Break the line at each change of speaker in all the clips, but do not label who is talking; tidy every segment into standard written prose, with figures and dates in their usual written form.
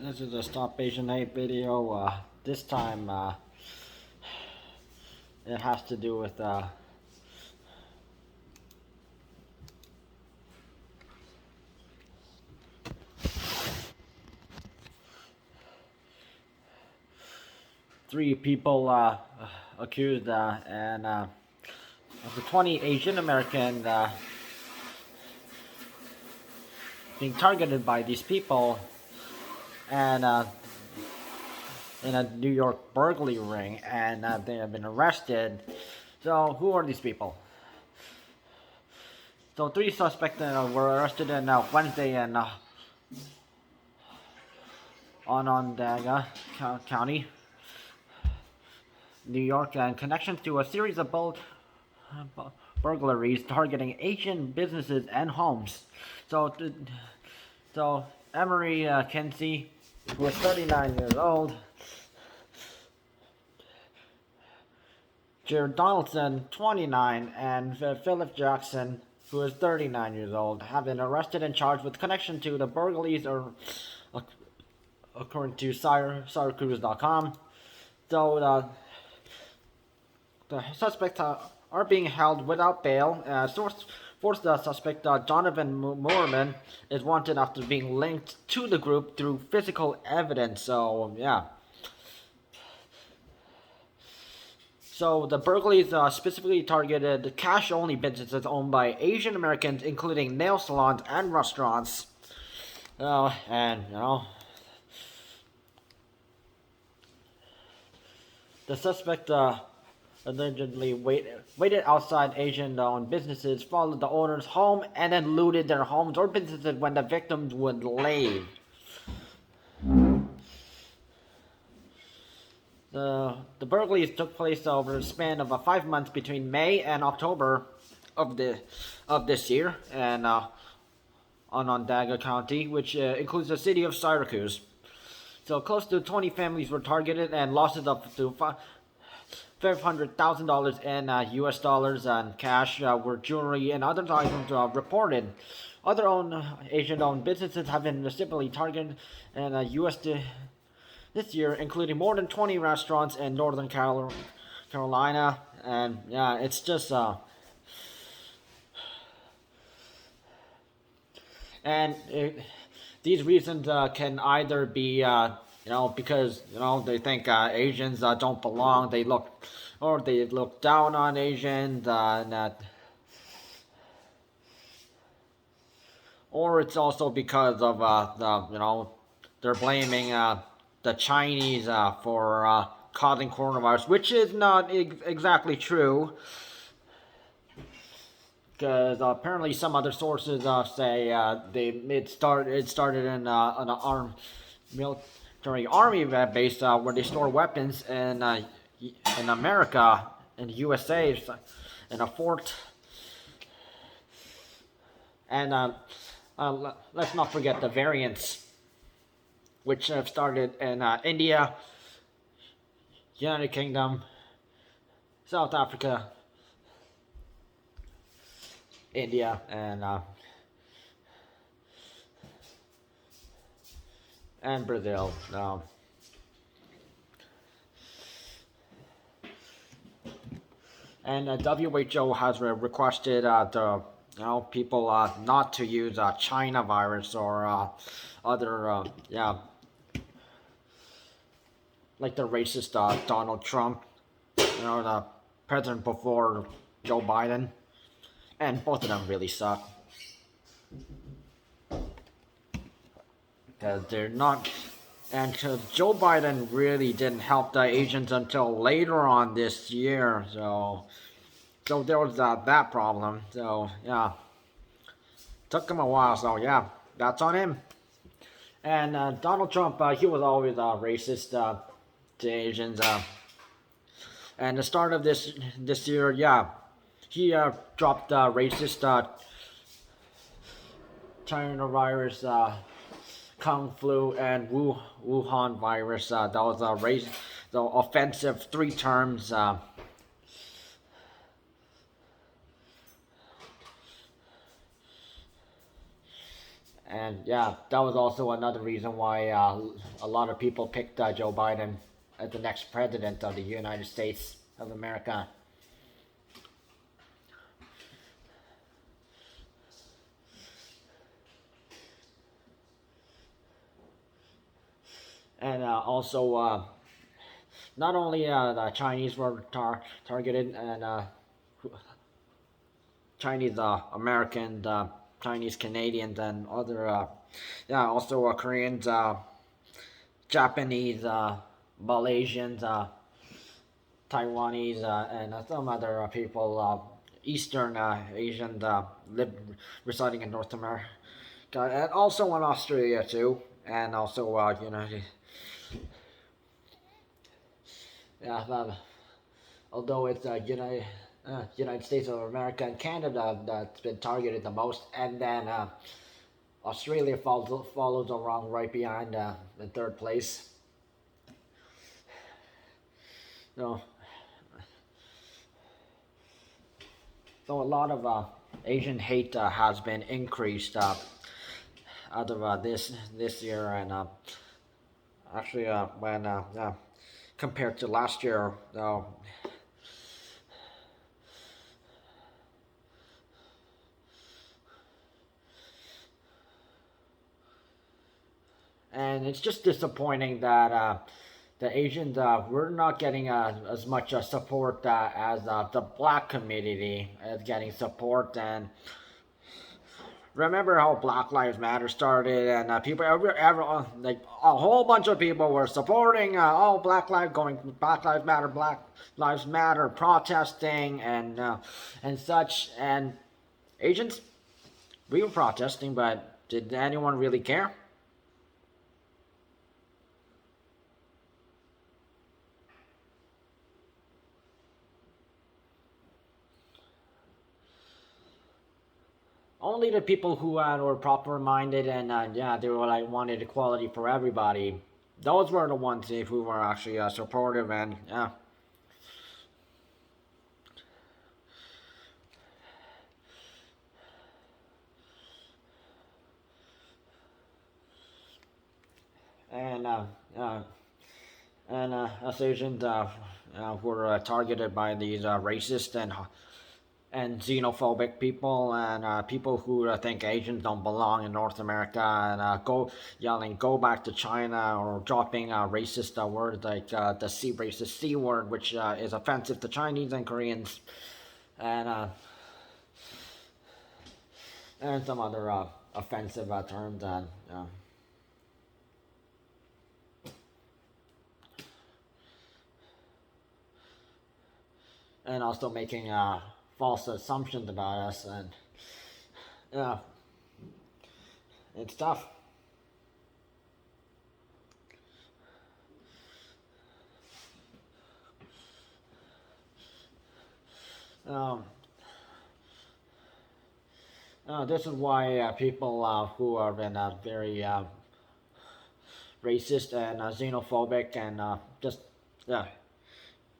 This is a Stop Asian Hate video. This time, it has to do with, three people, accused, and, of the 20 Asian American, being targeted by these people, and, in a New York burglary ring, and they have been arrested. So, who are these people? So, three suspects were arrested on Wednesday in Onondaga County, New York, in connection to a series of burglaries targeting Asian businesses and homes. So Emery Kinsey, who is 39 years old, Donaldson, 29, and Phillip Jackson, who is 39 years old, have been arrested and charged with connection to the burglaries, according to Syracuse.com. So the suspects are being held without bail. Fourth suspect, Donovan Moorman, is wanted after being linked to the group through physical evidence. So, yeah. So, the burglaries specifically targeted cash-only businesses owned by Asian Americans, including nail salons and restaurants. The suspect allegedly waited outside Asian-owned businesses, followed the owner's home, and then looted their homes or businesses when the victims would leave. The burglaries took place over a span of 5 months between May and October of this year, and Onondaga County, which includes the city of Syracuse. So close to 20 families were targeted, and losses up to $500,000 in U.S. dollars and cash were jewelry and other items reported. Other Asian-owned businesses have been similarly targeted in U.S. this year, including more than 20 restaurants in Northern Carolina, and yeah, it's just these reasons can either be because they think Asians don't belong, they look down on Asians, or it's also because of they're blaming the Chinese for causing coronavirus, which is not exactly true, because apparently some other sources say it started in an military army base where they store weapons in America, in the USA, in a fort. And let's not forget the variants, which have started in India, United Kingdom, South Africa, India, and Brazil. And WHO has requested people not to use China virus or other like the racist Donald Trump, the president before Joe Biden, and both of them really suck, because they're not. And Joe Biden really didn't help the Asians until later on this year, so there was that problem. So yeah, took him a while. So yeah, that's on him. And Donald Trump, he was always racist to Asians. And the start of this year, yeah, he dropped racist China virus, Kung flu, and Wuhan virus. That was the offensive 3 terms. And yeah, that was also another reason why a lot of people picked Joe Biden as the next president of the United States of America. And also, not only the Chinese were targeted, and Chinese Americans, Chinese Canadians, and other, yeah, also Koreans, Japanese, Malaysians, Taiwanese, and some other people, Eastern Asian, residing in North America, and also in Australia too, and also yeah, although it's United States of America and Canada that's been targeted the most, and then Australia follows along right behind in third place. So, so a lot of Asian hate has been increased out of this year, and actually when compared to last year. And it's just disappointing that the Asians we're not getting as much support as the black community is getting support. And remember how Black Lives Matter started, and people, like a whole bunch of people were supporting Black Lives Matter, Black Lives Matter, protesting and such. And Asians, we were protesting, but did anyone really care? Only the people who were proper minded, and yeah, they were like wanted equality for everybody. Those were the ones who were actually supportive, and yeah. And uh, us Asians were targeted by these racist and xenophobic people, and people who think Asians don't belong in North America, and go yelling "Go back to China" or dropping racist words like the racist C word, which is offensive to Chinese and Koreans, and and some other offensive terms, and also making false assumptions about us, and yeah, it's tough. Um, this is why people who are been very racist and xenophobic and just uh,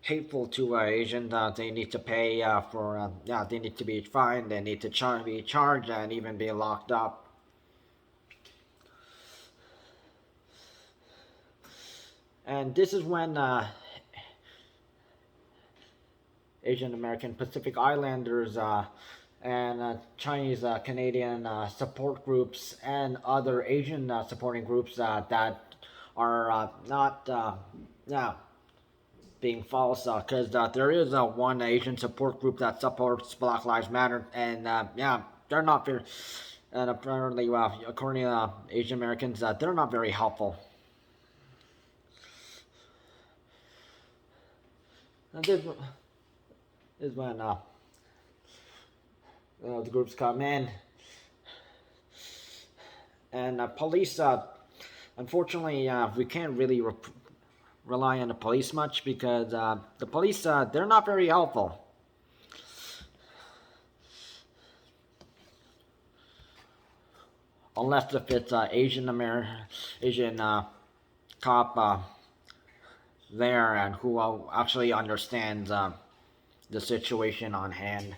hateful to Asians, they need to pay for yeah, they need to be fined, they need to be charged, and even be locked up. And this is when Asian American Pacific Islanders and Chinese Canadian support groups and other Asian supporting groups that are not yeah, being false, because there is one Asian support group that supports Black Lives Matter, and yeah, they're not very, and apparently, according to Asian Americans, they're not very helpful. And this is when the groups come in, and police. Unfortunately, we can't really rely on the police much, because the police they're not very helpful. Unless if it's Asian cop there, and who actually understands the situation on hand.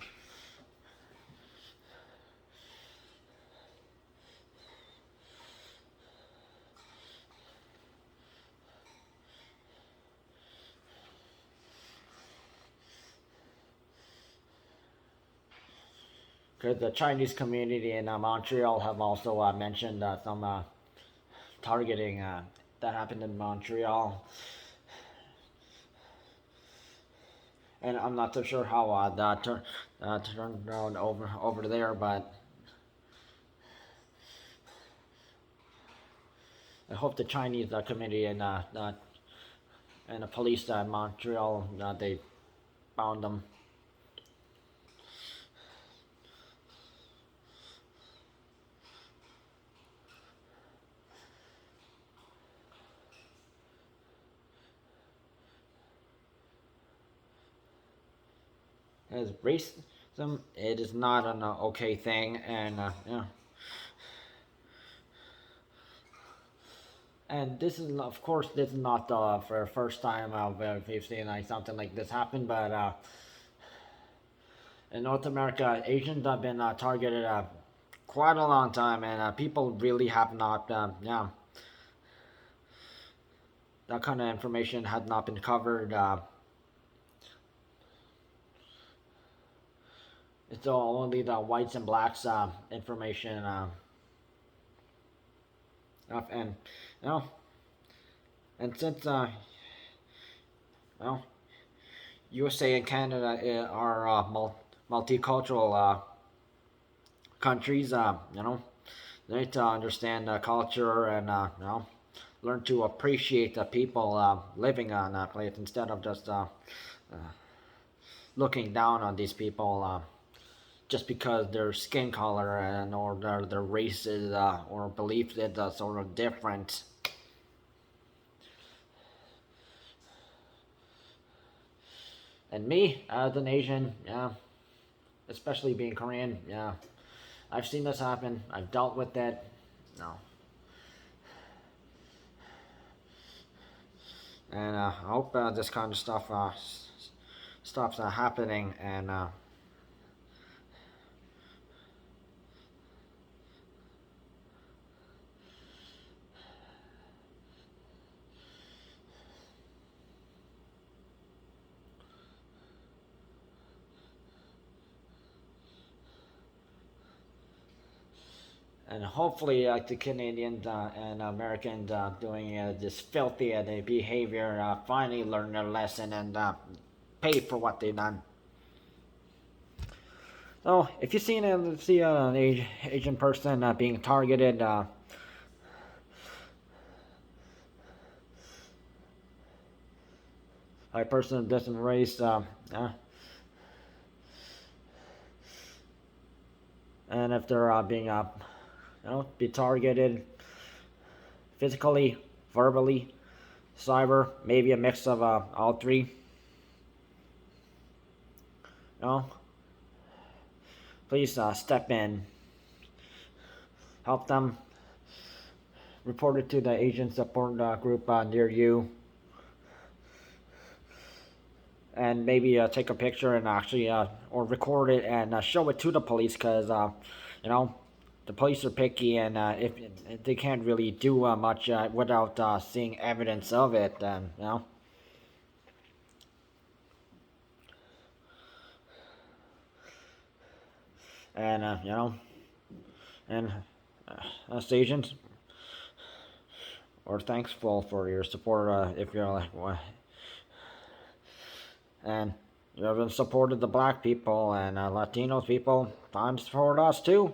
because the Chinese community in Montreal have also mentioned some targeting that happened in Montreal, and I'm not so sure how that turned out over there, but I hope the Chinese community and the police in Montreal they found them. As racism, it is not an okay thing, and yeah. And this is, of course, this is not for the first time we've seen something like this happen, but in North America, Asians have been targeted quite a long time, and people really have not, yeah, that kind of information had not been covered. It's only the whites and blacks information, and you know, and since well, USA and Canada are multicultural countries, they need to understand culture and learn to appreciate the people living on that place instead of just looking down on these people just because their skin color and or their race is or belief is sort of different. And me, as an Asian, yeah, especially being Korean, yeah, I've seen this happen. I've dealt with it. No. And I hope this kind of stuff stops happening, and hopefully the Canadians and Americans doing this filthy behavior finally learn their lesson and pay for what they've done. So if you see an Asian person being targeted, a person of different race, and if they're being be targeted physically, verbally, cyber, maybe a mix of all three. Please step in, help them, report it to the Asian support group near you, and maybe take a picture and actually or record it and show it to the police, because the police are picky, and if they can't really do much without seeing evidence of it, and and us Asians are thankful for your support. If you're like, what, and you haven't supported the black people and Latinos people, time to support us too.